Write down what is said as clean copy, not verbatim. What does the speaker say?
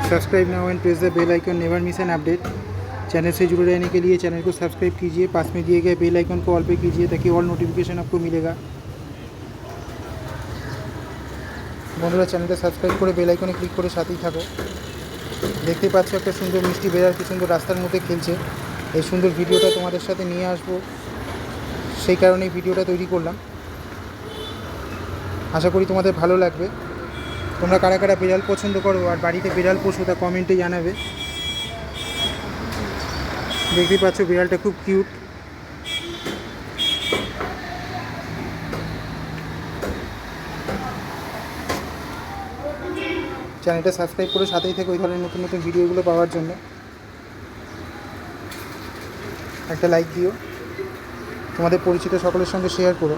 Subscribe now and press the bell icon, never miss an update. Channel से जुड़े रहने के लिए चैनल को सब्सक्राइब कीजिए, पास में दिए गए बेल आइकन को ऑल पे कीजिए ताकि ऑल नोटिफिकेशन आपको मिलेगा। বন্ধুরা চ্যানেলটা সাবস্ক্রাইব করে বেল আইকনে ক্লিক করে সাথেই থাকো। দেখতে পাচ্ছ একটা সুন্দর মিষ্টি বেড়াল কি সুন্দর রাস্তার মধ্যে খেলছে। এই সুন্দর ভিডিওটা তোমাদের সাথে নিয়ে আসবো, সেই কারণেই ভিডিওটা তৈরি করলাম। আশা করি তোমাদের ভালো লাগবে। তোমরা কারা কারা বিড়াল পছন্দ করো আর বাড়িতে বিড়াল পোষো তা কমেন্টে জানাবে। দেখতেই পাচ্ছ বিড়ালটা খুব কিউট। চ্যানেলটা সাবস্ক্রাইব করে সাথেই থেকে ওই ধরনের নতুন নতুন ভিডিওগুলো পাওয়ার জন্য একটা লাইক দিও, তোমাদের পরিচিত সকলের সঙ্গে শেয়ার করো।